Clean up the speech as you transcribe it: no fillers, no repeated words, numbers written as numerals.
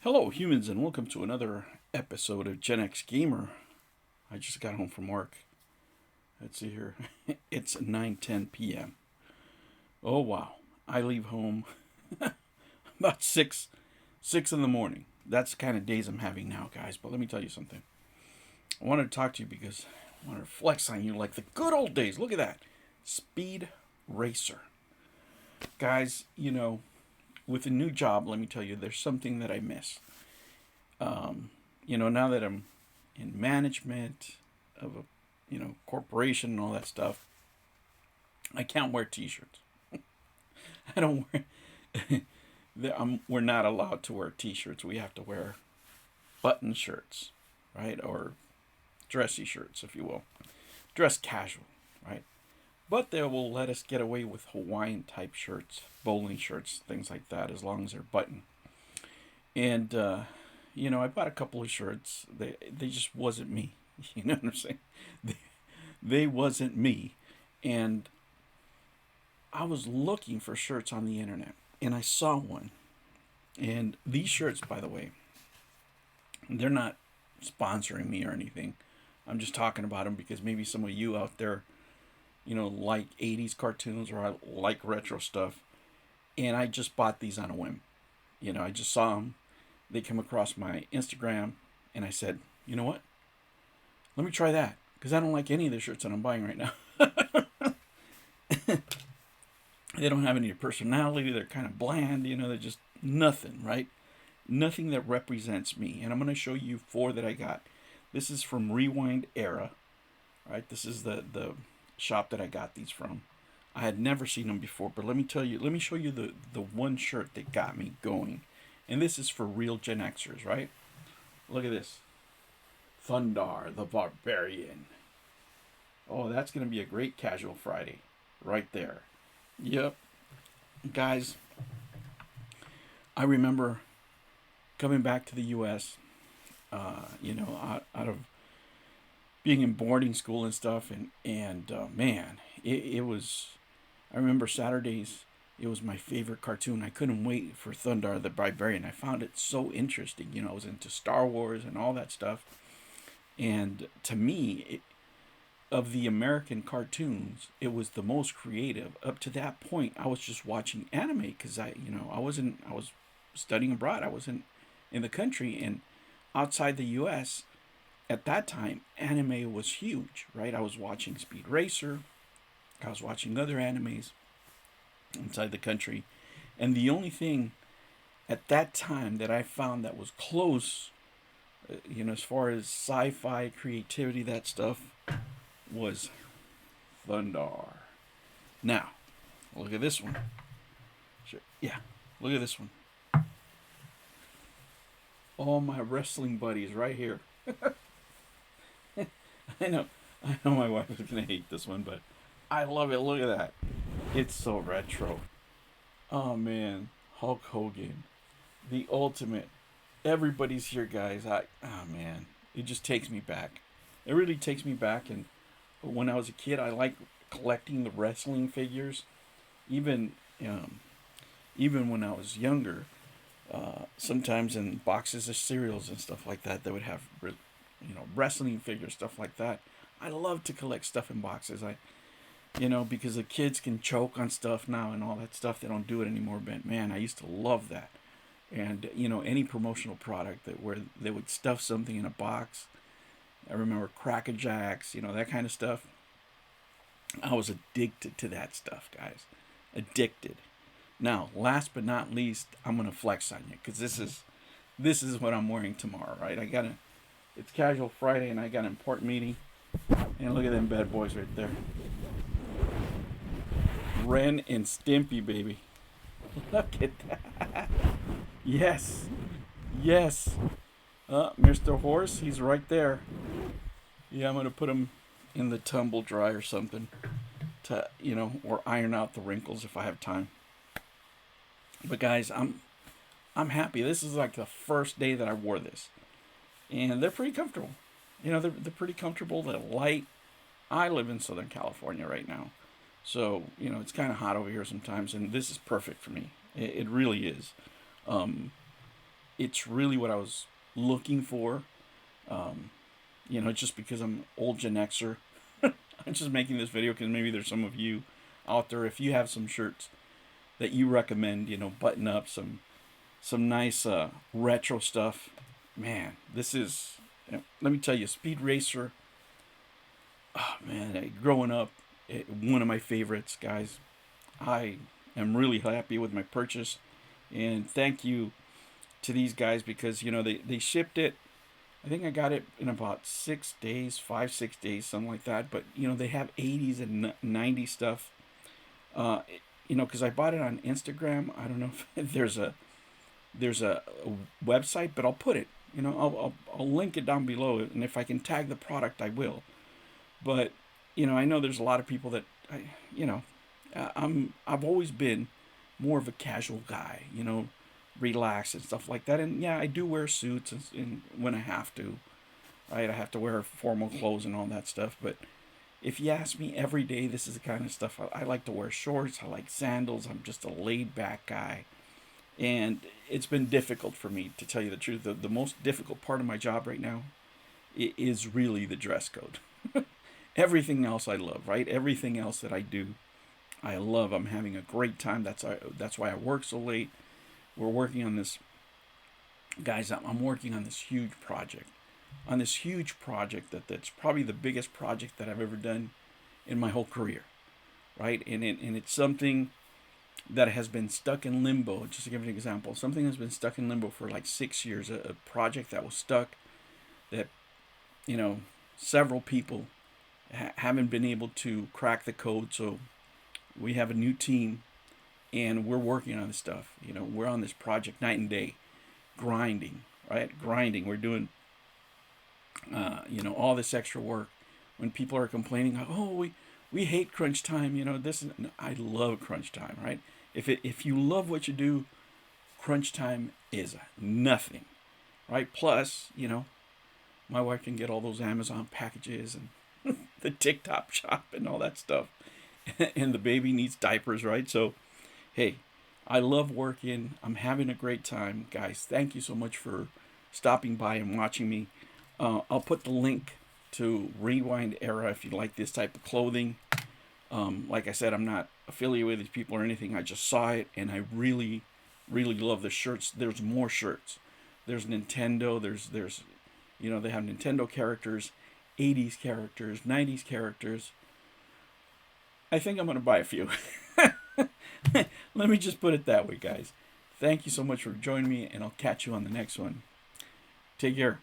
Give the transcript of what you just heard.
Hello, humans, and welcome to another episode of Gen X Gamer. I just got home from work. Let's see here. It's 9:10 p.m. Oh wow! I leave home about six in the morning. That's the kind of days I'm having now, guys. But let me tell you something. I wanted to talk to you because I want to flex on you like the good old days. Look at that, Speed Racer, guys. With a new job, let me tell you, there's something that I miss. Now that I'm in management of a, corporation and all that stuff, I can't wear T-shirts. I don't wear. We're not allowed to wear T-shirts. We have to wear button shirts, right, or dressy shirts, if you will, dress casual, right. But they will let us get away with Hawaiian type shirts, bowling shirts, things like that, as long as they're button. And I bought a couple of shirts. They just wasn't me. You know what I'm saying? They, they wasn't me. And I was looking for shirts on the internet, and I saw one. And these shirts, by the way, they're not sponsoring me or anything. I'm just talking about them because maybe some of you out there, like 80s cartoons or I like retro stuff. And I just bought these on a whim. I just saw them. They come across my Instagram, and I said, you know what? Let me try that because I don't like any of the shirts that I'm buying right now. They don't have any personality. They're kind of bland. They're just nothing, right? Nothing that represents me. And I'm going to show you four that I got. This is from Rewind Era, right? This is the shop that I got these from. I had never seen them before, but let me show you the one shirt that got me going. And this is for real Gen Xers, right? Look at this. Thundar the Barbarian. Oh, that's going to be a great casual Friday. Right there. Yep. Guys, I remember coming back to the U.S., out of being in boarding school and stuff. And man, it was, I remember Saturdays, it was my favorite cartoon. I couldn't wait for Thundar the Barbarian. I found it so interesting. I was into Star Wars and all that stuff. And to me, of the American cartoons, it was the most creative. Up to that point, I was just watching anime because I was studying abroad. I wasn't in the country, and outside the U.S. at that time, anime was huge, right? I was watching Speed Racer. I was watching other animes inside the country, and the only thing at that time that I found that was close, as far as sci-fi creativity, that stuff was Thundar. Now, look at this one. Sure. Yeah, look at this one. All my wrestling buddies right here. I know, I know my wife is gonna hate this one, but I love it. Look at that. It's so retro. Oh man, Hulk Hogan, the ultimate. Everybody's here, guys. Oh man, it just takes me back. It really takes me back. And when I was a kid, I liked collecting the wrestling figures. Even um, even when I was younger, sometimes in boxes of cereals and stuff like that, they would have wrestling figures, stuff like that. I love to collect stuff in boxes. Because the kids can choke on stuff now and all that stuff. They don't do it anymore. But man, I used to love that. And any promotional product that where they would stuff something in a box. I remember Cracker Jacks, that kind of stuff. I was addicted to that stuff, guys. Addicted. Now, last but not least, I'm gonna flex on you because this is what I'm wearing tomorrow, right? It's casual Friday, and I got an important meeting. And look at them bad boys right there. Ren and Stimpy, baby. Look at that. Yes, yes. Mr. Horse, he's right there. Yeah, I'm gonna put him in the tumble dry or something to or iron out the wrinkles if I have time. But guys, I'm happy. This is like the first day that I wore this, and they're pretty comfortable. They're pretty comfortable. They're light. I live in Southern California right now, so it's kind of hot over here sometimes, and this is perfect for me. It really is. Um, it's really what I was looking for. Um, just because I'm old Gen Xer, I'm just making this video because maybe there's some of you out there. If you have some shirts that you recommend, button up some nice retro stuff, man, this is. Let me tell you, Speed Racer. Oh man, growing up, one of my favorites, guys. I am really happy with my purchase, and thank you to these guys because they shipped it. I think I got it in about 6 days, 5 6 days, something like that. But they have 80s and 90s stuff. Uh, because I bought it on Instagram. I don't know if there's a website, but I'll put it. I'll link it down below, and if I can tag the product, I will. But I know there's a lot of people that you know, I've always been more of a casual guy. Relax and stuff like that. And yeah, I do wear suits and when I have to, right? I have to wear formal clothes and all that stuff. But if you ask me every day, this is the kind of stuff I like to wear shorts. I like sandals. I'm just a laid back guy. And it's been difficult for me, to tell you the truth. The most difficult part of my job right now is really the dress code. Everything else I love, right? Everything else that I do, I love. I'm having a great time. That's why I work so late. We're working on this, guys. I'm working on this huge project, that's probably the biggest project that I've ever done in my whole career, right? And it's something that has been stuck in limbo. Just to give an example, something has been stuck in limbo for like 6 years. A project that was stuck, that several people haven't been able to crack the code. So we have a new team, and we're working on this stuff. We're on this project night and day, grinding, right? Grinding. We're doing, all this extra work. When people are complaining, like, oh, we hate crunch time. This is, I love crunch time, right? If you love what you do, crunch time is nothing, right? Plus, my wife can get all those Amazon packages and the TikTok shop and all that stuff, and the baby needs diapers, right? So, hey, I love working. I'm having a great time, guys. Thank you so much for stopping by and watching me. I'll put the link to Rewind Era if you like this type of clothing. Like I said, I'm not affiliated with these people or anything. I just saw it, and I really, really love the shirts. There's more shirts. There's Nintendo. There's they have Nintendo characters, 80s characters, 90s characters. I think I'm gonna buy a few. Let me just put it that way, guys. Thank you so much for joining me, and I'll catch you on the next one. Take care.